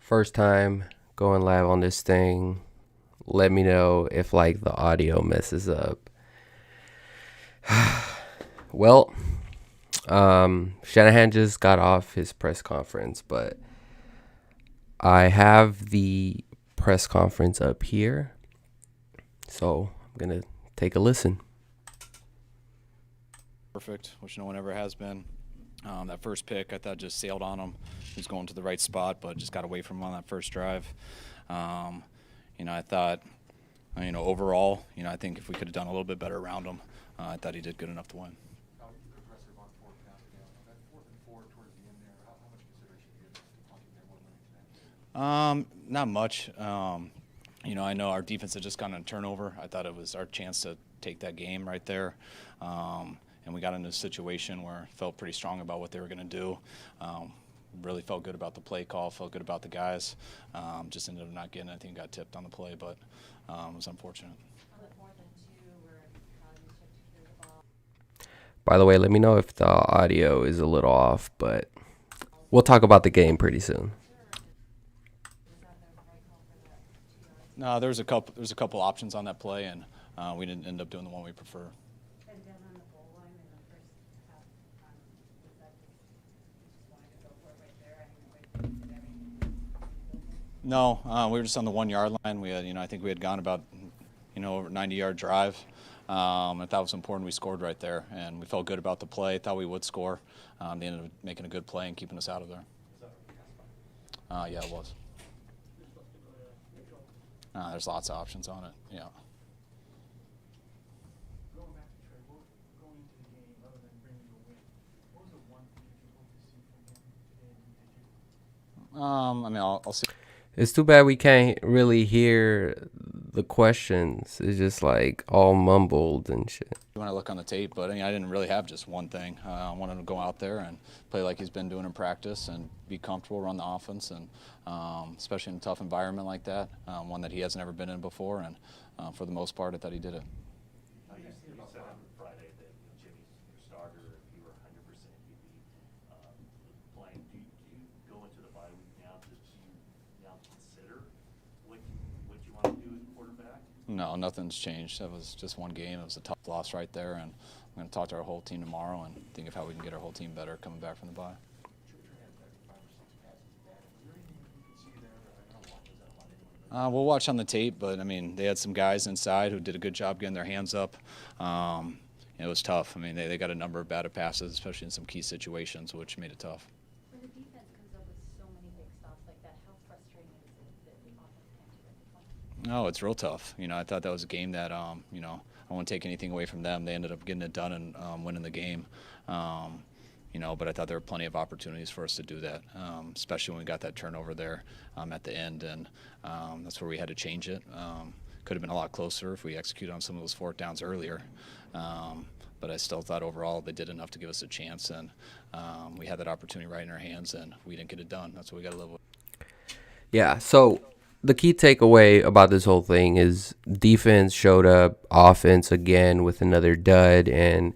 First time going live on this thing. Let me know if like the audio messes up. Well, Shanahan just got off his press conference, but I have the press conference up here. So I'm going to take a listen. Perfect, which no one ever has been. That first pick, I thought just sailed on him. He was going to the right spot, but just got away from him on that first drive. I thought, overall, I think if we could have done a little bit better around him, I thought he did good enough to win. Not much. I know our defense had just gotten a turnover. I thought it was our chance to take that game right there. And we got into a situation where I felt pretty strong about what they were going to do. Really felt good about the play call, felt good about the guys. Just ended up not getting anything, got tipped on the play, but it was unfortunate. By the way, let me know if the audio is a little off, but we'll talk about the game pretty soon. No, there's a couple options on that play, and we didn't end up doing the one we prefer. No, we were just on the 1 yard line. We had, I think we had gone about, over 90-yard drive. I thought it was important we scored right there, and we felt good about the play. Thought we would score. They ended up making a good play and keeping us out of there. Yeah, it was. There's lots of options on it. Yeah. I'll see. It's too bad we can't really hear the questions. It's just like all mumbled and shit. When I look on the tape, but I didn't really have just one thing. I wanted him to go out there and play like he's been doing in practice and be comfortable, run the offense, and especially in a tough environment like that, one that he hasn't ever been in before. And for the most part, I thought he did it. You said on Friday that Jimmy's your starter. If you were 100%, he'd be playing. Do you go into the bye week now? Do you now consider what you want to do as quarterback? No, nothing's changed. That was just one game. It was a tough loss right there, and I'm going to talk to our whole team tomorrow and think of how we can get our whole team better coming back from the bye. We'll watch on the tape, but they had some guys inside who did a good job getting their hands up. It was tough. They got a number of batted passes, especially in some key situations, which made it tough. When the defense comes up with so many big stops like that, how frustrating is it that the offense can't do it? No, it's real tough. I thought that was a game that, I won't take anything away from them. They ended up getting it done and winning the game. But I thought there were plenty of opportunities for us to do that, especially when we got that turnover there at the end, and that's where we had to change it. Could have been a lot closer if we executed on some of those fourth downs earlier. But I still thought overall they did enough to give us a chance, and we had that opportunity right in our hands, and we didn't get it done. That's what we got to live with. Yeah, so the key takeaway about this whole thing is defense showed up, offense again with another dud, and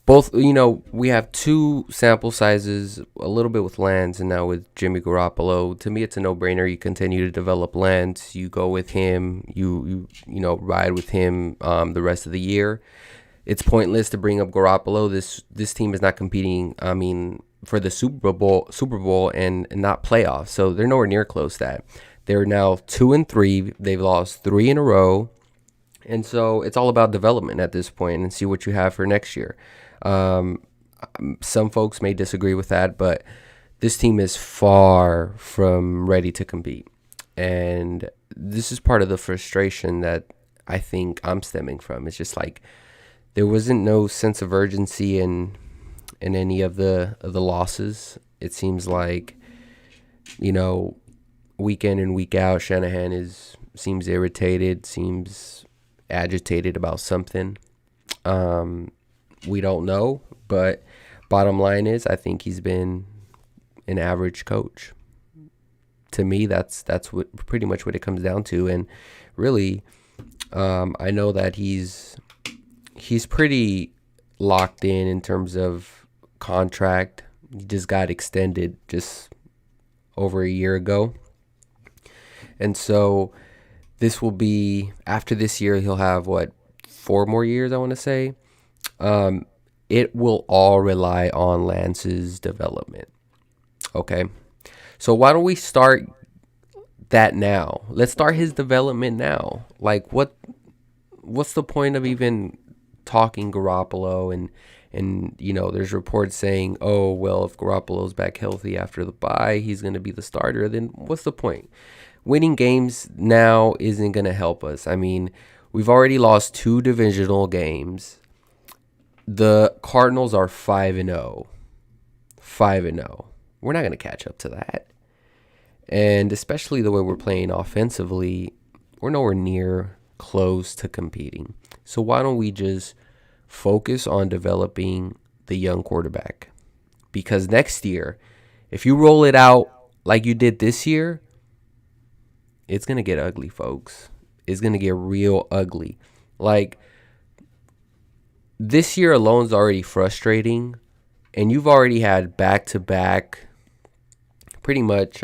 both, we have two sample sizes, a little bit with Lance and now with Jimmy Garoppolo. To me, it's a no-brainer. You continue to develop Lance. You go with him. You ride with him the rest of the year. It's pointless to bring up Garoppolo. This team is not competing, for the Super Bowl and not playoffs. So they're nowhere near close to that. They're now 2-3. They've lost 3 in a row. And so it's all about development at this point and see what you have for next year. Some folks may disagree with that, but this team is far from ready to compete. And this is part of the frustration that I think I'm stemming from. It's just like there wasn't no sense of urgency in any of the losses. It seems like, week in and week out, Shanahan seems irritated, seems agitated about something. We don't know, but bottom line is I think he's been an average coach. To me, that's what pretty much what it comes down to. And really, I know that he's pretty locked in terms of contract. He just got extended just over a year ago. And so this will be, after this year, he'll have, 4 more years, I want to say. It will all rely on Lance's development. Okay. So why don't we start that now? Let's start his development now. Like, what's the point of even talking Garoppolo? And there's reports saying, oh, well, if Garoppolo's back healthy after the bye, he's going to be the starter. Then what's the point? Winning games now isn't going to help us. I mean, we've already lost 2 divisional games. The Cardinals are 5-0. 5-0. We're not going to catch up to that. And especially the way we're playing offensively, we're nowhere near close to competing. So why don't we just focus on developing the young quarterback? Because next year, if you roll it out like you did this year, it's going to get ugly, folks. It's going to get real ugly. Like, this year alone is already frustrating, and you've already had back-to-back pretty much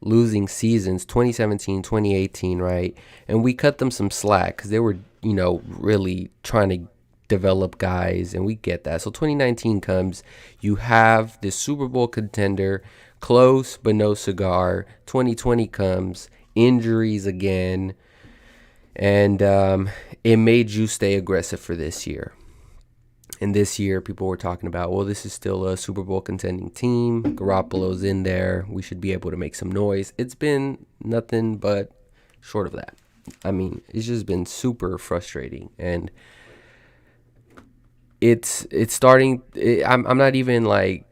losing seasons, 2017, 2018, right? And we cut them some slack because they were, really trying to develop guys, and we get that. So 2019 comes, you have this Super Bowl contender, close but no cigar. 2020 comes, injuries again, and it made you stay aggressive for this year. And this year, people were talking about, well, this is still a Super Bowl contending team. Garoppolo's in there. We should be able to make some noise. It's been nothing but short of that. I mean, it's just been super frustrating. And it's starting. I'm not even like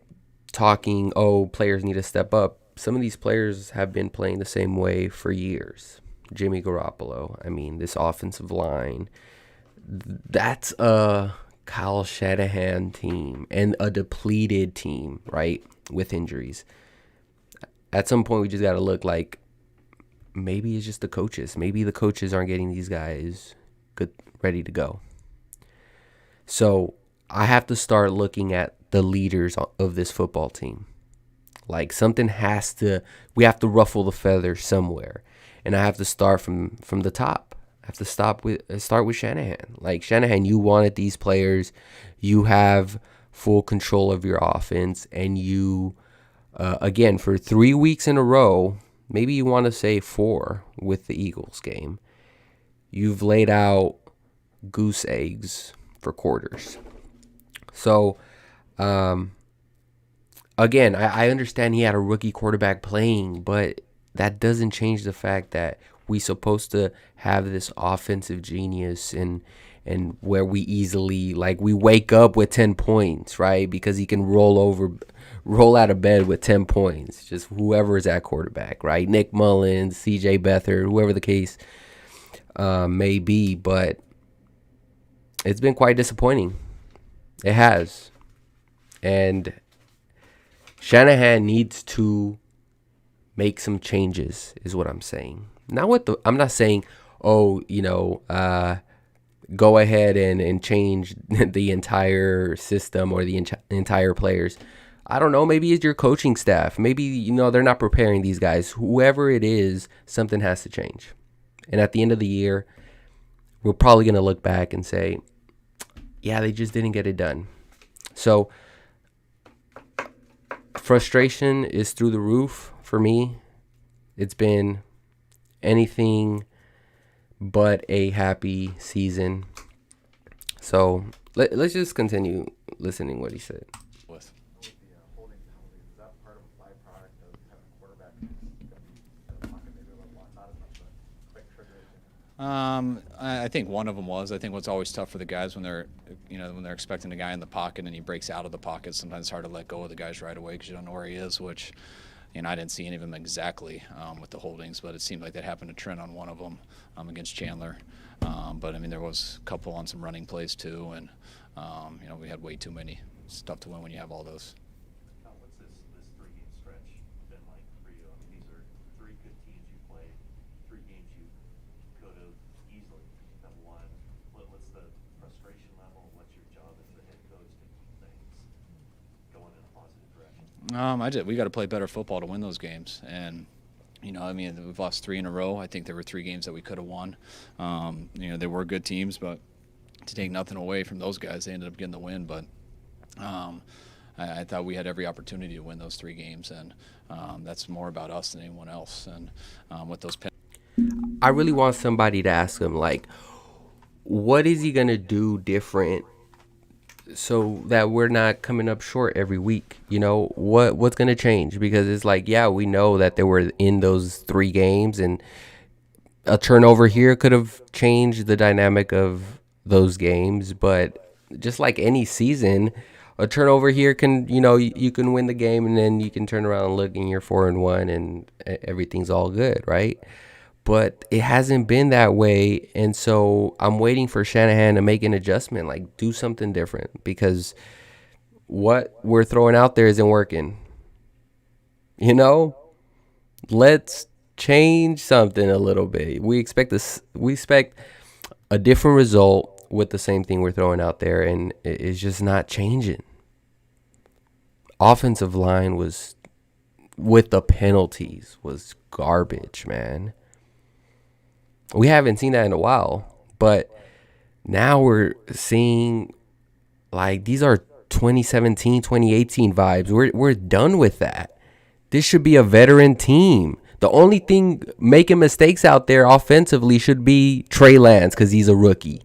talking, oh, players need to step up. Some of these players have been playing the same way for years. Jimmy Garoppolo. I mean, this offensive line. That's a Kyle Shanahan team and a depleted team, right, with injuries. At some point, we just got to look like maybe it's just the coaches. Maybe the coaches aren't getting these guys good, ready to go. So I have to start looking at the leaders of this football team. Like, we have to ruffle the feathers somewhere. And I have to start from the top. I have to start with Shanahan. Like, Shanahan, you wanted these players. You have full control of your offense. And you, again, for 3 weeks in a row, maybe you want to say 4 with the Eagles game, you've laid out goose eggs for quarters. So, again, I understand he had a rookie quarterback playing, but that doesn't change the fact that we supposed to have this offensive genius and where we easily, like, we wake up with 10 points, right? Because he can roll out of bed with 10 points. Just whoever is at quarterback, right? Nick Mullins, CJ Beathard, whoever the case may be. But it's been quite disappointing. It has. And Shanahan needs to make some changes, is what I'm saying. I'm not saying, go ahead and change the entire system or the entire players. I don't know. Maybe it's your coaching staff. Maybe, they're not preparing these guys. Whoever it is, something has to change. And at the end of the year, we're probably going to look back and say, yeah, they just didn't get it done. So frustration is through the roof for me. It's been anything but a happy season. So let's just continue listening what he said. With With the holding penalties, is that part of a byproduct of having a quarterback who's going to be in the pocket, maybe a little more, not as much of a quick trigger? I think one of them was. I think what's always tough for the guys when they're expecting a guy in the pocket and he breaks out of the pocket. Sometimes it's hard to let go of the guys right away because you don't know where he is. Which, I didn't see any of them exactly with the holdings, but it seemed like that happened to Trent on one of them against Chandler. But I mean, there was a couple on some running plays too, and we had way too many. It's tough to win when you have all those. What's this 3-game stretch been like for you? I mean, these are 3 good teams you played, 3 games you could have easily have won. What's the frustration level? What's your job as the head coach to keep things going in a positive direction? We got to play better football to win those games, and I mean, we've lost 3 in a row. I think there were 3 games that we could have won. They were good teams, but to take nothing away from those guys, they ended up getting the win. But I thought we had every opportunity to win those 3 games, and that's more about us than anyone else. And with those I really want somebody to ask him, like, what is he going to do different so that we're not coming up short every week? What's going to change? Because it's like, yeah, we know that they were in those 3 games, and a turnover here could have changed the dynamic of those games. But just like any season, a turnover here can, you can win the game, and then you can turn around and look and you're 4-1 and everything's all good, right? But it hasn't been that way, and so I'm waiting for Shanahan to make an adjustment, like do something different, because what we're throwing out there isn't working. Let's change something a little bit. We expect a different result with the same thing we're throwing out there, and it's just not changing. Offensive line was, with the penalties, was garbage, man. We haven't seen that in a while, but now we're seeing, like, these are 2017, 2018 vibes. We're done with that. This should be a veteran team. The only thing making mistakes out there offensively should be Trey Lance, because he's a rookie.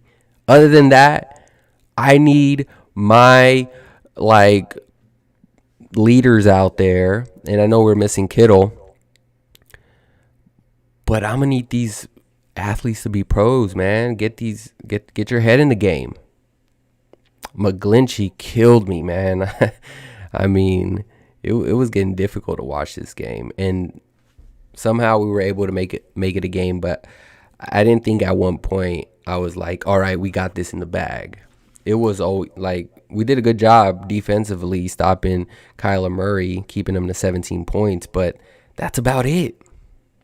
Other than that, I need my, like, leaders out there, and I know we're missing Kittle, but I'm going to need these athletes to be pros, man. Get your head in the game. McGlinchey killed me, man. I mean, it was getting difficult to watch this game, and somehow we were able to make it a game. But I didn't think at one point I was like, all right, we got this in the bag. It was like we did a good job defensively stopping Kyler Murray, keeping him to 17 points, but that's about it.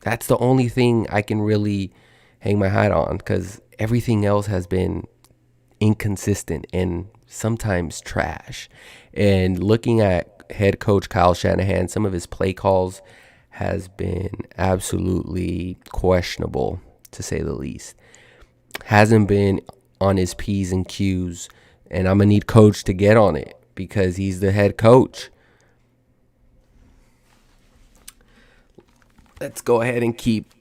That's the only thing I can really hang my hat on, because everything else has been inconsistent and sometimes trash. And looking at head coach Kyle Shanahan, some of his play calls has been absolutely questionable, to say the least. Hasn't been on his P's and Q's, and I'm going to need coach to get on it because he's the head coach. Let's go ahead and keep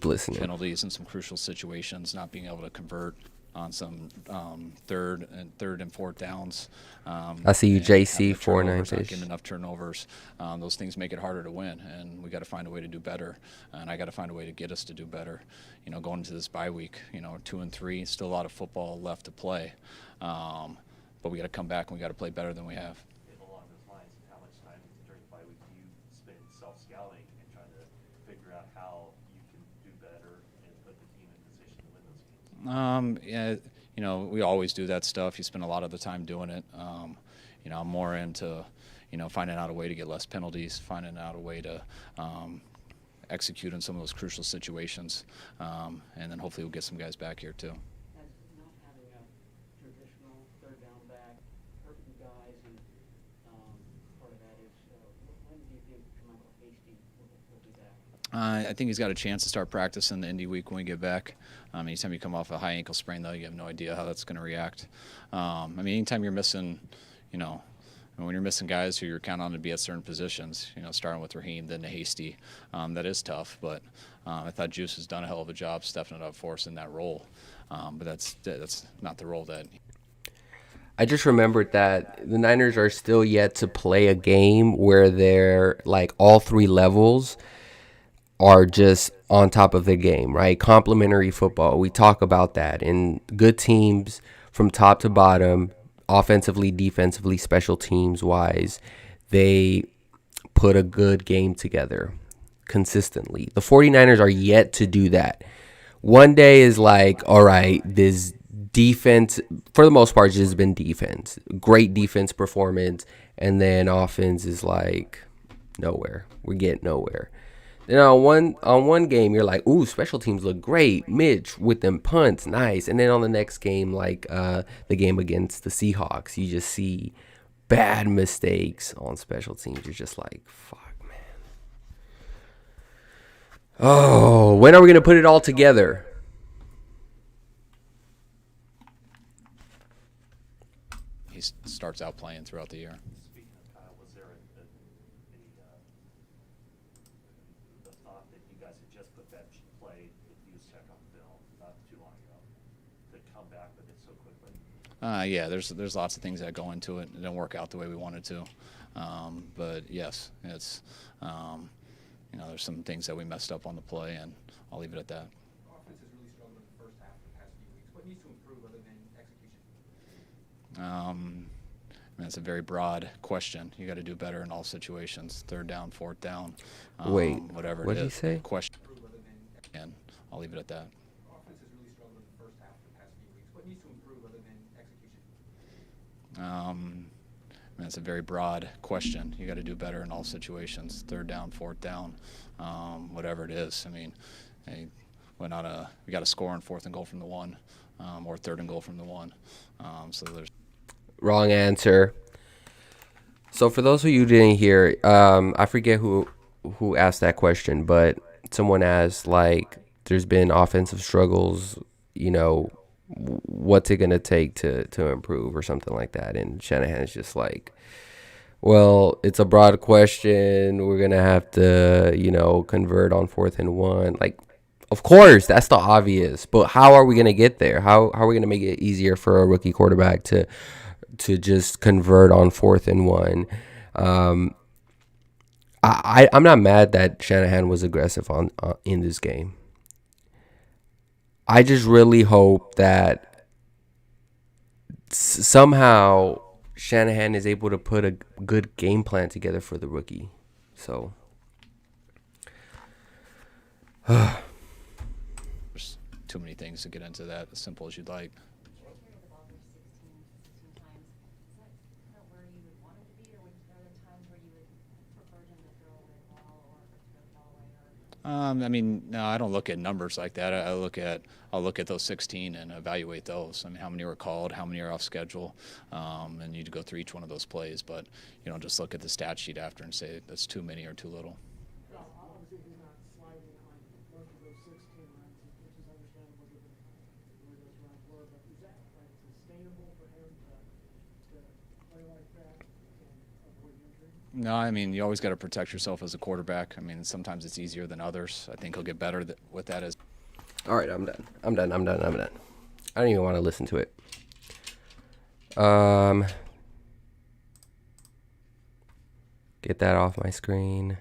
listening. penalties in some crucial situations, not being able to convert on some third and fourth downs. I see you, JC, 4-9 Not getting enough turnovers. Those things make it harder to win, and we got to find a way to do better. And I got to find a way to get us to do better. Going into this bye week, 2-3, still a lot of football left to play. But we got to come back and we got to play better than we have. Along those lines, how much time during the bye week do you spend self-scouting and trying to figure out how you can do better and put the team in position to win those games? Yeah, we always do that stuff. You spend a lot of the time doing it. I'm more into, finding out a way to get less penalties, finding out a way to execute in some of those crucial situations, and then hopefully we'll get some guys back here too. Not having a traditional third down back, hurting guys, and part of that is when do you think Michael Hasty will be back? I think he's got a chance to start practicing the Indy week when we get back. Anytime you come off a high ankle sprain, though, you have no idea how that's going to react. Anytime you're missing, when you're missing guys who you're counting on to be at certain positions, starting with Raheem, then to Hasty, that is tough. But I thought Juice has done a hell of a job stepping it up for us in that role. But that's not the role that. I just remembered that the Niners are still yet to play a game where they're like all 3 levels are just on top of the game, right? Complementary football. We talk about that. And good teams from top to bottom, offensively, defensively, special teams wise, they put a good game together consistently. The 49ers are yet to do that. One day is like, all right, this defense, for the most part, has been defense. Great defense performance. And then offense is like nowhere. We're getting nowhere. Then on one game, you're like, ooh, special teams look great. Mitch with them punts, nice. And then on the next game, like the game against the Seahawks, you just see bad mistakes on special teams. You're just like, fuck, man. Oh, when are we going to put it all together? He starts out playing throughout the year. Speaking of Kyle, was there the thought that you guys had just put that play with Juszczyk on film not too long ago to come back with it so quickly? Yeah, there's lots of things that go into it. It didn't work out the way we wanted to, but yes, it's there's some things that we messed up on the play, and I'll leave it at that. Offense has really struggled in the first half of the past few weeks. What needs to improve other than execution? I mean, that's a very broad question. You got to do better in all situations. Third down, fourth down, Wait, whatever what it did is. he say? Question, Improve other than and I'll leave it at that. offense has really struggled in the first half of the past few weeks. What needs to improve other than execution? That's a very broad question. You got to do better in all situations. Third down, fourth down, whatever it is. I mean, we got to score on fourth and goal from the 1, or third and goal from the 1. So there's. Wrong answer. So for those of you who didn't hear, I forget who asked that question, but someone asked, like, there's been offensive struggles, what's it going to take to improve or something like that. And Shanahan's just like, well, it's a broad question. We're going to have to, convert on 4th and 1. Like, of course, that's the obvious. But how are we going to get there? How are we going to make it easier for a rookie quarterback to just convert on 4th and 1? I'm not mad that Shanahan was aggressive in this game. I just really hope that somehow Shanahan is able to put a good game plan together for the rookie. So, There's too many things to get into that, as simple as you'd like. You carried the ball for 16 times. Is that kind of where you would want it to be, or are there times where you would prefer him to throw away the ball or throw the ball away? No, I don't look at numbers like that. I'll look at those 16 and evaluate those. I mean, how many were called, how many are off schedule, and you go through each one of those plays. But you don't just look at the stat sheet after and say that's too many or too little. Obviously, he's not sliding on most of those 16 runs, which is understandable given where those runs were. But is that sustainable for him to play like that and avoid injury? No, I mean, you always got to protect yourself as a quarterback. I mean, sometimes it's easier than others. I think he'll get better with that as. all right, I'm done. I don't even want to listen to it. Get that off my screen.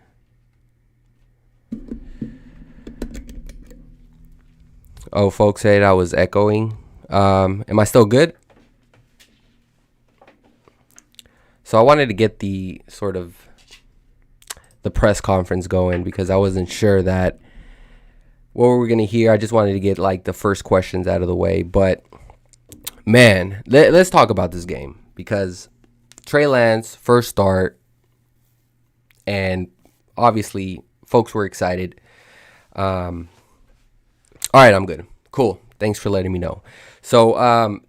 Oh, folks said I was echoing. Am I still good? So I wanted to get the sort of the press conference going because I wasn't sure that what were we going to hear. I just wanted to get like the first questions out of the way. But man, let's talk about this game because Trey Lance first start, and obviously folks were excited. All right, I'm good. Cool. Thanks for letting me know. So,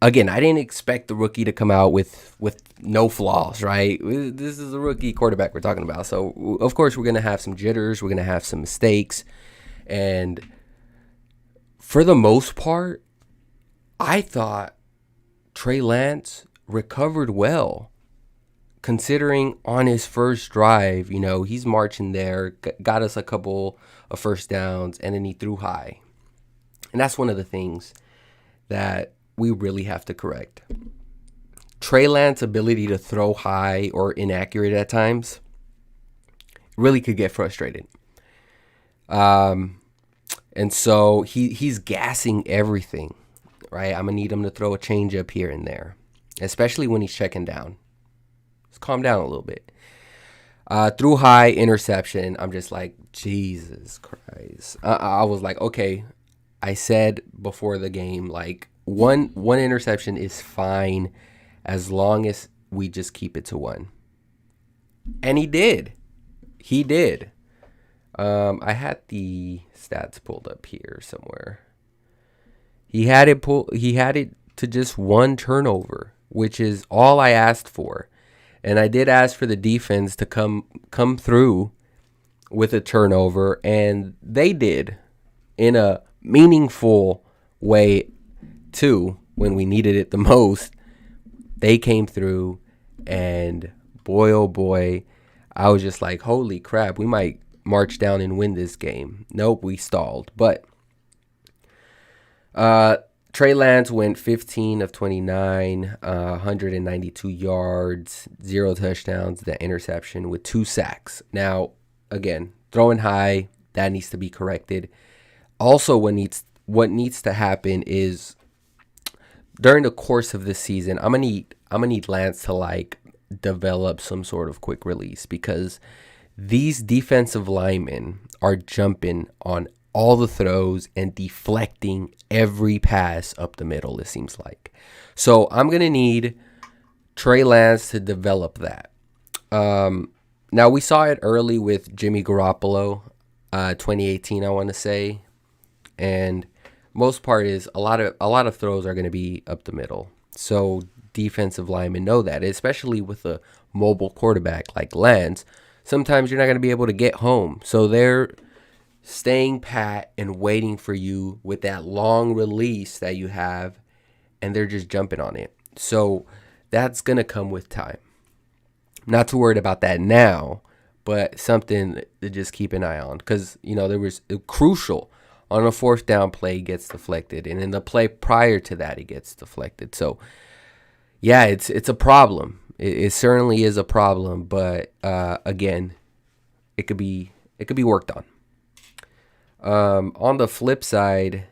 again, I didn't expect the rookie to come out with no flaws, right? This is a rookie quarterback we're talking about. So, of course, we're going to have some jitters. We're going to have some mistakes. And for the most part, I thought Trey Lance recovered well. Considering on his first drive, he's marching there, got us a couple of first downs, and then he threw high. And that's one of the things that we really have to correct. Trey Lance's ability to throw high or inaccurate at times really could get frustrated. And so he's gassing everything, right? I'm going to need him to throw a changeup here and there, especially when he's checking down. Calm down a little bit. Through high interception, I'm just like, Jesus Christ. I was like, okay, I said before the game, like one interception is fine as long as we just keep it to 1. And he did. I had the stats pulled up here somewhere. He had it to just 1 turnover, which is all I asked for. And I did ask for the defense to come through with a turnover, and they did in a meaningful way too when we needed it the most. They came through, and boy, oh boy, I was just like, holy crap, we might march down and win this game. Nope, we stalled. But Trey Lance went 15 of 29, 192 yards, 0 touchdowns, the interception with 2 sacks. Now, again, throwing high, that needs to be corrected. Also, what needs to happen is during the course of this season, I'm gonna need Lance to like develop some sort of quick release, because these defensive linemen are jumping on all the throws and deflecting every pass up the middle, it seems like. So I'm going to need Trey Lance to develop that. Now, we saw it early with Jimmy Garoppolo, 2018, I want to say. And most part is a lot of throws are going to be up the middle. So defensive linemen know that, especially with a mobile quarterback like Lance. Sometimes you're not going to be able to get home. So they're staying pat and waiting for you with that long release that you have, and they're just jumping on it. So that's going to come with time. Not too worried about that now, but something to just keep an eye on, because, there was crucial on a 4th down play gets deflected, and in the play prior to that, it gets deflected. So yeah, it's a problem. It certainly is a problem, but again, it could be worked on. On the flip side,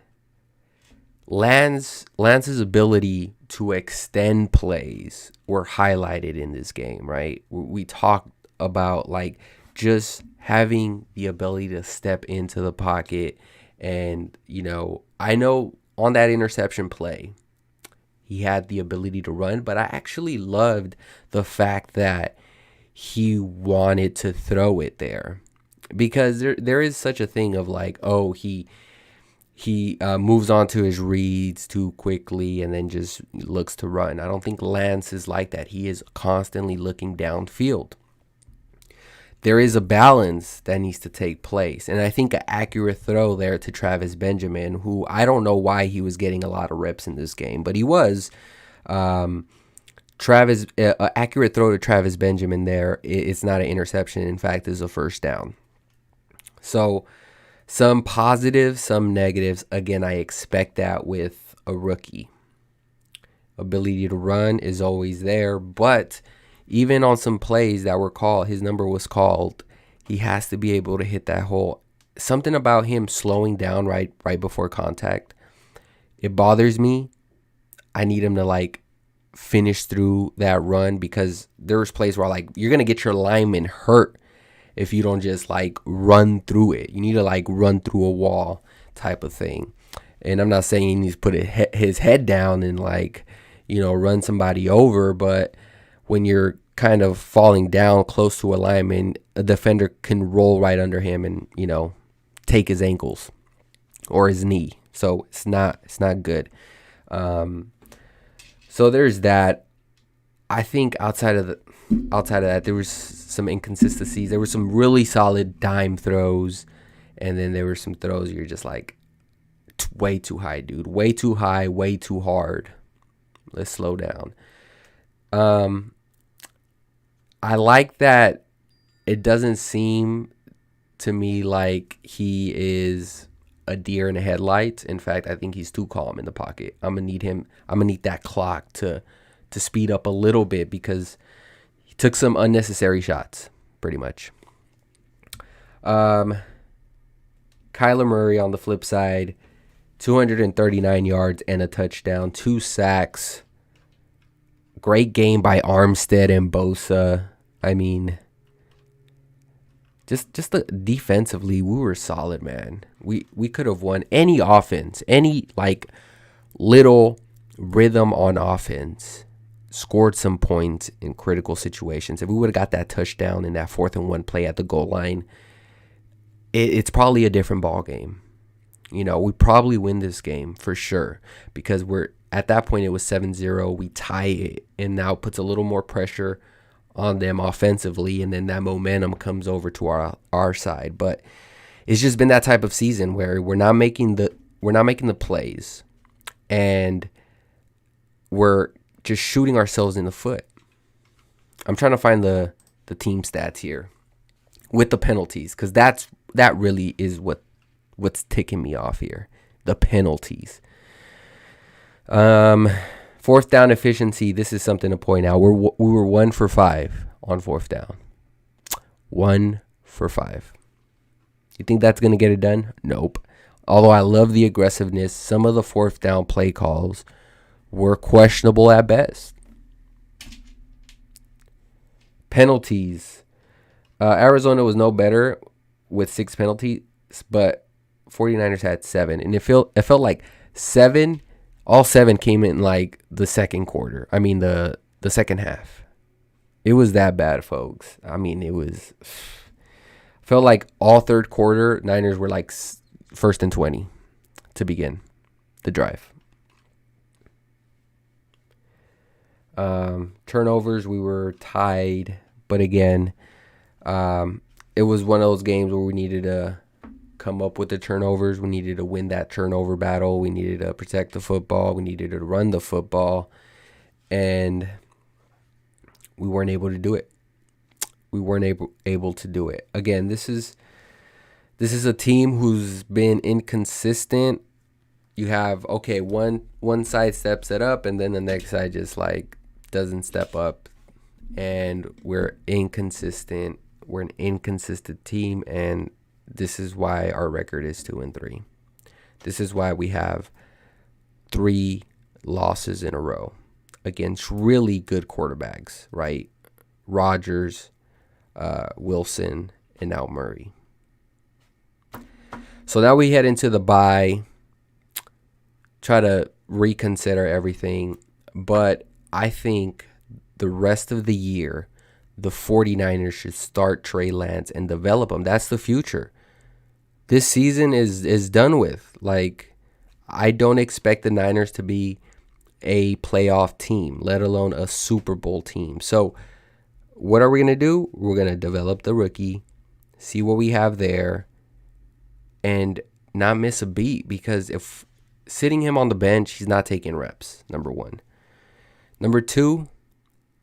Lance's ability to extend plays were highlighted in this game, right? We talked about like just having the ability to step into the pocket, and I know on that interception play, he had the ability to run, but I actually loved the fact that he wanted to throw it there, because there is such a thing of like, oh, he moves on to his reads too quickly and then just looks to run. I don't think Lance is like that. He is constantly looking downfield. There is a balance that needs to take place, and I think an accurate throw there to Travis Benjamin, who I don't know why he was getting a lot of reps in this game, but he was. Accurate throw to Travis Benjamin there. It's not an interception. In fact, it's a first down. So some positives, some negatives. Again, I expect that with a rookie. Ability to run is always there, but even on some plays that were called, his number was called, he has to be able to hit that hole. Something about him slowing down right before contact, it bothers me. I need him to like finish through that run, because there's plays where like you're gonna get your lineman hurt if you don't just like run through it. You need to like run through a wall type of thing. And I'm not saying he needs to put his head down and like run somebody over, but when you're kind of falling down close to a lineman, a defender can roll right under him and take his ankles or his knee. So it's not good. So there's that. I think outside of that, there was some inconsistencies. There were some really solid dime throws, and then there were some throws you're just like, way too high, dude. Way too high, way too hard. Let's slow down. I like that it doesn't seem to me like he is a deer in the headlights. In fact, I think he's too calm in the pocket. I'm gonna need that clock to speed up a little bit, because he took some unnecessary shots, pretty much. Kyler Murray on the flip side, 239 yards and a touchdown, 2 sacks. Great game by Armstead and Bosa. I mean, just defensively, we were solid, man. We could have won any offense, any like little rhythm on offense, scored some points in critical situations. If we would have got that touchdown in that 4th and 1 play at the goal line, it's probably a different ball game. We probably win this game for sure, because we're at that point it was 7-0. We tie it, and now puts a little more pressure on them offensively, and then that momentum comes over to our side. But it's just been that type of season where we're not making the plays, and we're just shooting ourselves in the foot. I'm trying to find the team stats here with the penalties, because that really is what's ticking me off here. The penalties. Fourth down efficiency. This is something to point out. We were 1 for 5 on fourth down. 1 for 5. You think that's going to get it done? Nope. Although I love the aggressiveness, some of the fourth down play calls were questionable at best. Penalties. Arizona was no better with 6 penalties, but 49ers had 7. And it felt like 7, all 7 came in like the second quarter. I mean, the second half. It was that bad, folks. I mean, felt like all third quarter, Niners were like first and 20 to begin the drive. Turnovers, we were tied, but again, it was one of those games where we needed to come up with the turnovers. We needed to win that turnover battle. We needed to protect the football. We needed to run the football, and we weren't able to do it. We weren't able to do it. Again, this is a team who's been inconsistent. You have, okay, one side steps it up, and then the next side just like doesn't step up, and we're inconsistent. We're an inconsistent team, and this is why our record is 2-3. This is why we have 3 losses in a row against really good quarterbacks, right? Rodgers, Wilson, and now Murray. So now we head into the bye, try to reconsider everything, but I think the rest of the year, the 49ers should start Trey Lance and develop him. That's the future. This season is done with. Like, I don't expect the Niners to be a playoff team, let alone a Super Bowl team. So what are we going to do? We're going to develop the rookie, see what we have there, and not miss a beat, because if sitting him on the bench, he's not taking reps, number 1. Number 2,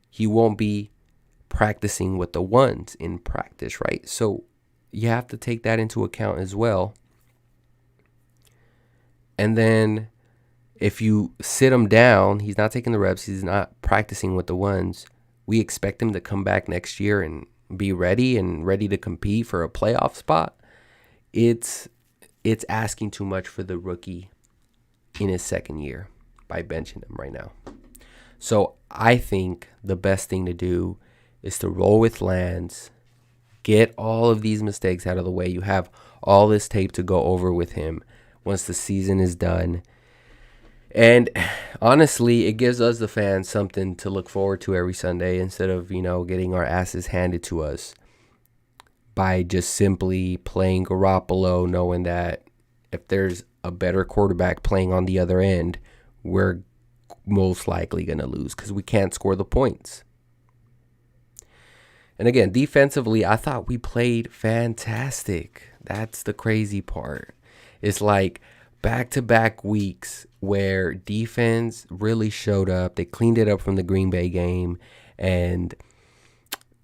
he won't be practicing with the ones in practice, right? So you have to take that into account as well. And then if you sit him down, he's not taking the reps, he's not practicing with the ones, we expect him to come back next year and be ready to compete for a playoff spot. It's asking too much for the rookie in his second year by benching him right now. So I think the best thing to do is to roll with Lance, get all of these mistakes out of the way. You have all this tape to go over with him once the season is done. And honestly, it gives us, the fans, something to look forward to every Sunday instead of, getting our asses handed to us by just simply playing Garoppolo, knowing that if there's a better quarterback playing on the other end, we're most likely going to lose because we can't score the points. And again, defensively, I thought we played fantastic. That's the crazy part. It's like back-to-back weeks where defense really showed up. They cleaned it up from the Green Bay game, and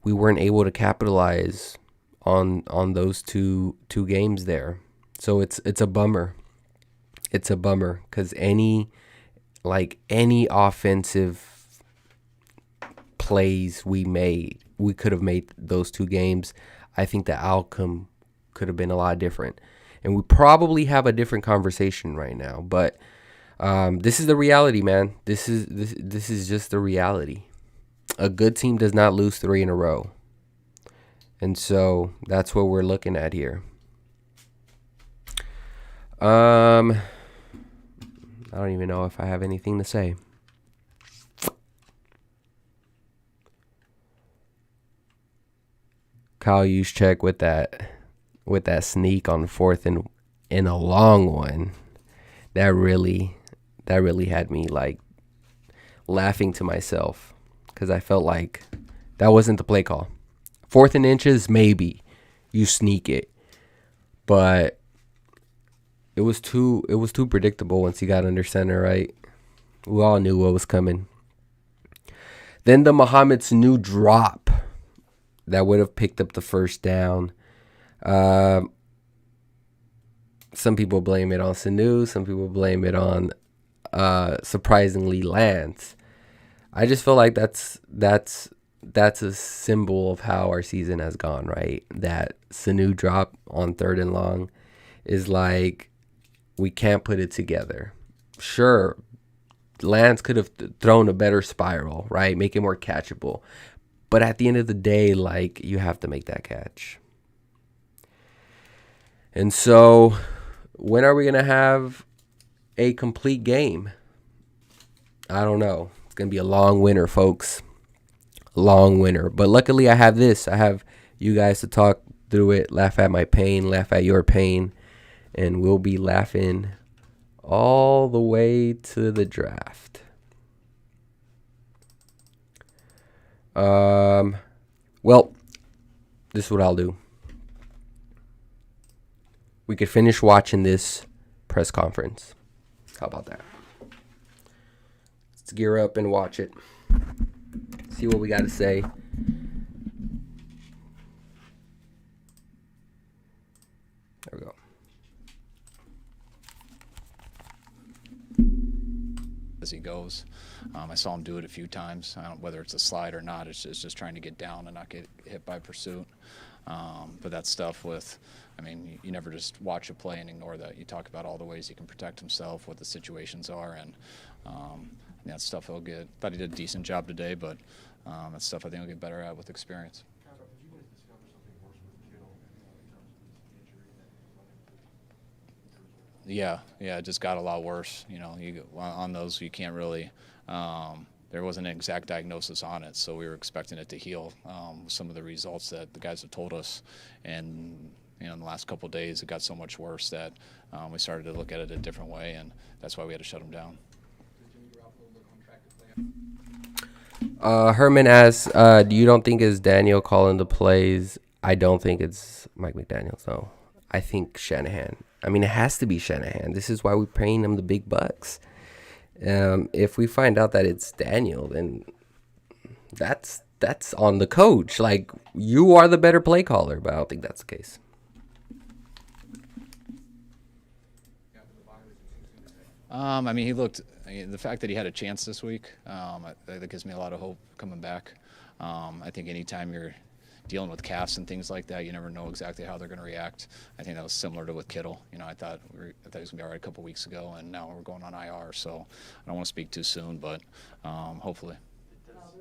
we weren't able to capitalize on those two games there. So it's a bummer. It's a bummer because any offensive plays we could have made those 2 games. I think the outcome could have been a lot different. And we probably have a different conversation right now. But this is the reality, man. This is just the reality. A good team does not lose 3 in a row. And so that's what we're looking at here. I don't even know if I have anything to say. Kyle Juszczyk with that sneak on 4th and in a long one. That really had me like laughing to myself because I felt like That wasn't the play call. 4th and inches, maybe you sneak it, but it was too predictable once he got under center, right? We all knew what was coming. Then the Muhammad Sanu drop that would have picked up the first down. Some people blame it on Sanu. Some people blame it on surprisingly Lance. I just feel like that's a symbol of how our season has gone, right? That Sanu drop on 3rd and long is like, we can't put it together. Sure, Lance could have thrown a better spiral, right? Make it more catchable. But at the end of the day, like, you have to make that catch. And so, when are we going to have a complete game? I don't know. It's going to be a long winter, folks. Long winter. But luckily, I have this. I have you guys to talk through it, laugh at my pain, laugh at your pain. And we'll be laughing all the way to the draft. Well, this is what I'll do. We could finish watching this press conference. How about that? Let's gear up and watch it. See what we got to say. There we go. As he goes, I saw him do it a few times. I don't whether it's a slide or not. It's just trying to get down and not get hit by pursuit. But that stuff with, I mean, you never just watch a play and ignore that. You talk about all the ways he can protect himself, what the situations are, and that stuff he'll get. Thought he did a decent job today, but that's stuff I think he'll get better at with experience. Did you guys discover something worse with Kittle in terms of his injury? Yeah, it just got a lot worse. You know, on those you can't really. There wasn't an exact diagnosis on it, so we were expecting it to heal. Some of the results that the guys have told us, and in the last couple of days, it got so much worse that we started to look at it a different way, and that's why we had to shut him down. Herman asks, you don't think it's Daniel calling the plays? I don't think it's Mike McDaniels, no. I think Shanahan. I mean, it has to be Shanahan. This is why we're paying him the big bucks. If we find out that it's Daniel, then that's on the coach. Like, you are the better play caller, but I don't think that's the case. I mean, the fact that he had a chance this week, that gives me a lot of hope coming back. I think anytime you're dealing with calves and things like that, you never know exactly how they're going to react. I think that was similar to with Kittle. I thought he was going to be all right a couple weeks ago, and now we're going on IR. So I don't want to speak too soon, but hopefully. There was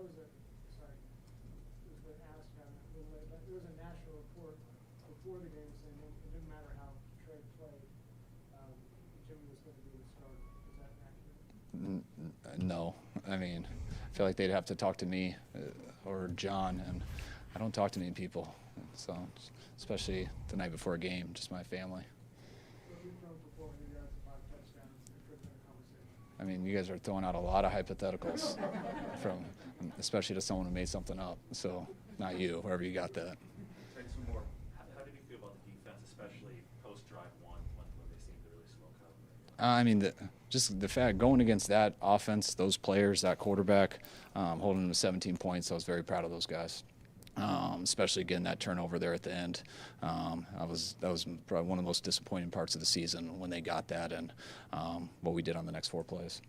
a national report before the game saying it didn't matter how Trey played, Jimmy was going to be the starter. Is that accurate? No. I mean, I feel like they'd have to talk to me or John, and I don't talk to many people, so especially the night before a game, just my family. I mean, you guys are throwing out a lot of hypotheticals, especially to someone who made something up. So, not you, wherever you got that. Take some more. How did you feel about the defense, especially post-drive one, when they seemed to really slow down? I mean, just the fact going against that offense, those players, that quarterback, holding them to 17 points, I was very proud of those guys. Especially getting that turnover there at the end. That was probably one of the most disappointing parts of the season when they got that, and what we did on the next 4 plays.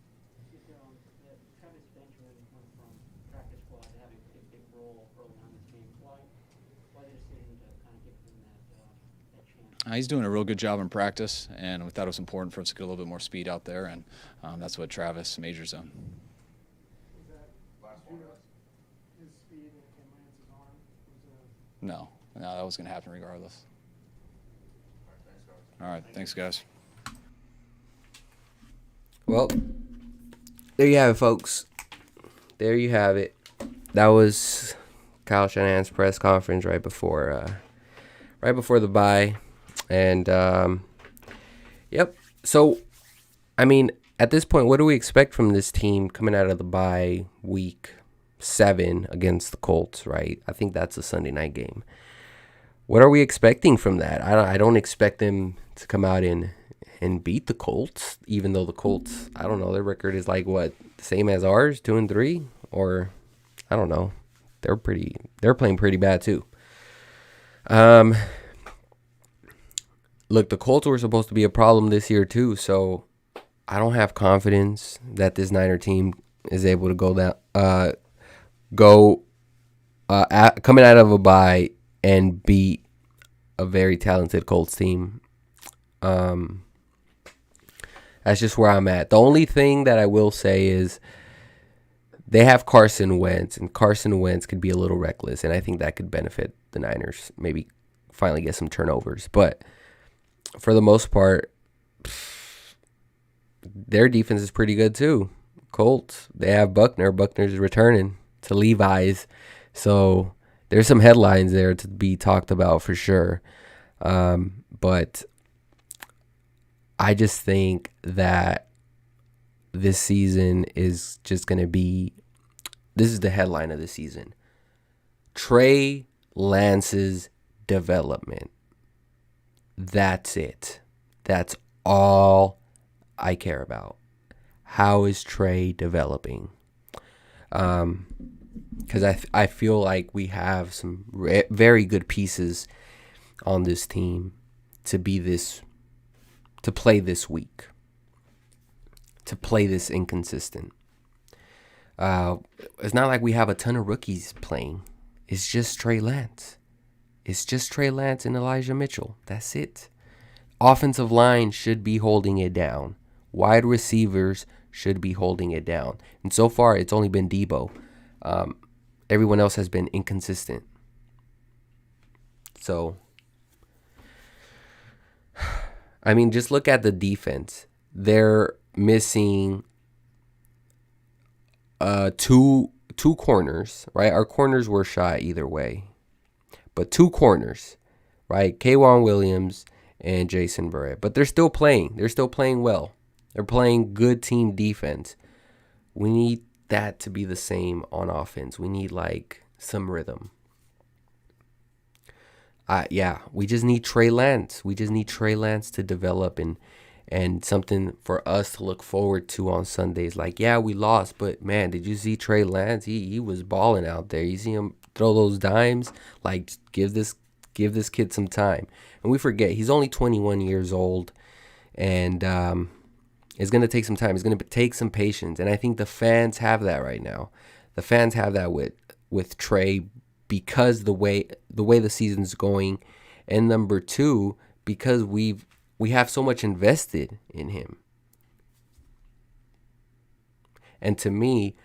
Travis Benjamin went from practice squad to having a big role early on in this game. Why the decision to kind of give him that chance? He's doing a real good job in practice, and we thought it was important for us to get a little bit more speed out there, and that's what Travis majors in. His speed and Lance's arm No, that was going to happen regardless. All right, thanks, guys. Well, there you have it, folks. There you have it. That was Kyle Shanahan's press conference right before the bye. And, yep. So, I mean, at this point, what do we expect from this team coming out of the bye week? 7 against the Colts, right? I think that's a Sunday night game. What are we expecting from that? I don't expect them to come out and beat the Colts, even though the Colts, I don't know, their record is like what, the same as ours, 2-3, or I don't know. They're playing pretty bad too. Look, the Colts were supposed to be a problem this year too, so I don't have confidence that this Niner team is able to coming out of a bye and beat a very talented Colts team. That's just where I'm at. The only thing that I will say is they have Carson Wentz, and Carson Wentz could be a little reckless, and I think that could benefit the Niners. Maybe finally get some turnovers. But for the most part, their defense is pretty good too. Colts, they have Buckner. Buckner's returning to Levi's. So there's some headlines there to be talked about for sure. But I just think that this season is just going to be, this is the headline of the season: Trey Lance's development. That's it. That's all I care about. How is Trey developing? Because I feel like we have some very good pieces on this team to play this weak, to play this inconsistent. It's not like we have a ton of rookies playing. It's just Trey Lance. It's just Trey Lance and Elijah Mitchell. That's it. Offensive line should be holding it down. Wide receivers should be holding it down. And so far, it's only been Debo. Everyone else has been inconsistent. So, I mean, just look at the defense. They're missing two corners, right? Our corners were shot either way. But 2 corners, right? K'Wan Williams and Jason Verrett. But they're still playing. They're still playing well. They're playing good team defense. We need that to be the same on offense. We need like some rhythm. We just need Trey Lance. We just need Trey Lance to develop and something for us to look forward to on Sundays. Like, yeah, we lost, but man, did you see Trey Lance? He was balling out there. You see him throw those dimes. Like, give this kid some time. And we forget he's only 21 years old, and it's gonna take some time. It's gonna take some patience, and I think the fans have that right now. The fans have that with Trey because the way the season's going, and number 2, because we have so much invested in him. And to me,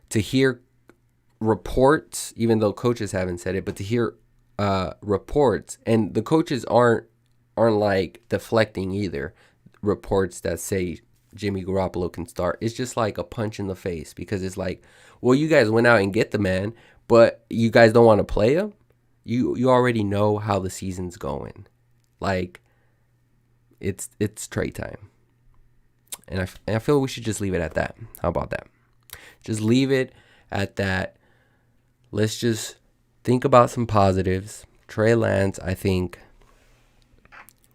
to hear reports, even though coaches haven't said it, but to hear reports, and the coaches aren't like deflecting either, reports that say Jimmy Garoppolo can start. It's just like a punch in the face, because it's like, well, you guys went out and get the man, but you guys don't want to play him. You already know how the season's going. Like, it's Trey time. And I feel we should just leave it at that. How about that? Just leave it at that. Let's just think about some positives. Trey Lance, I think,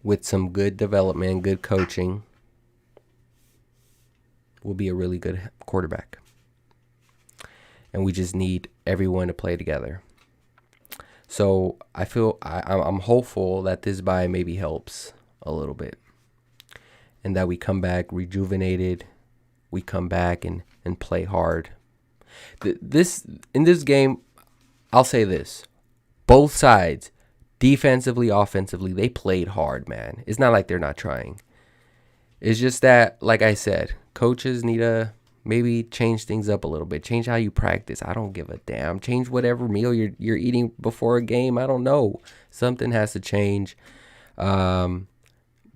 with some good development, good coaching, will be a really good quarterback. And we just need everyone to play together. So I feel I'm hopeful that this bye maybe helps a little bit, and that we come back rejuvenated. We come back and play hard. In this game, I'll say this: both sides, defensively, offensively, they played hard, man. It's not like they're not trying. It's just that, like I said, coaches need to maybe change things up a little bit. Change how you practice. I don't give a damn. Change whatever meal you're eating before a game. I don't know. Something has to change.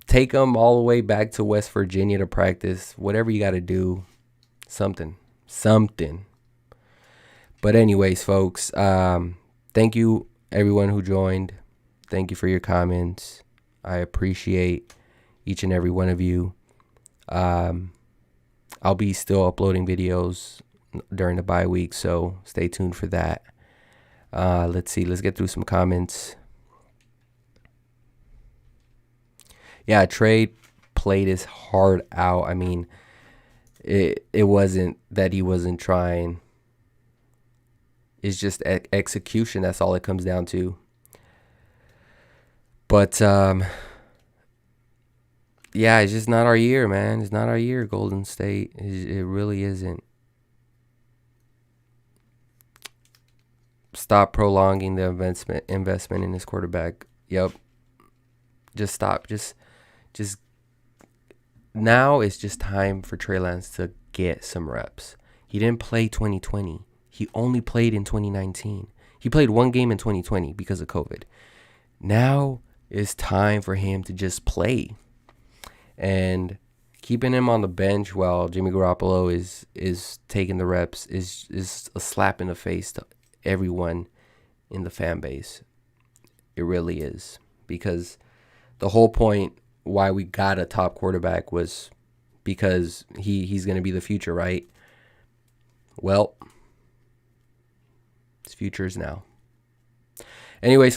Take them all the way back to West Virginia to practice. Whatever you got to do. Something. But anyways, folks, thank you everyone who joined. Thank you for your comments. I appreciate each and every one of you. I'll be still uploading videos during the bye week, so stay tuned for that. Let's see. Let's get through some comments. Yeah, Trey played his heart out. I mean, it wasn't that he wasn't trying. It's just execution. That's all it comes down to. But yeah, it's just not our year, man. It's not our year, Golden State. It really isn't. Stop prolonging the investment in his quarterback. Yep. Just stop. Just now it's just time for Trey Lance to get some reps. He didn't play 2020. He only played in 2019. He played one game in 2020 because of COVID. Now it's time for him to just play. And keeping him on the bench while Jimmy Garoppolo is taking the reps is a slap in the face to everyone in the fan base. It really is. Because the whole point why we got a top quarterback was because he's going to be the future, right? Well, his future is now. Anyways,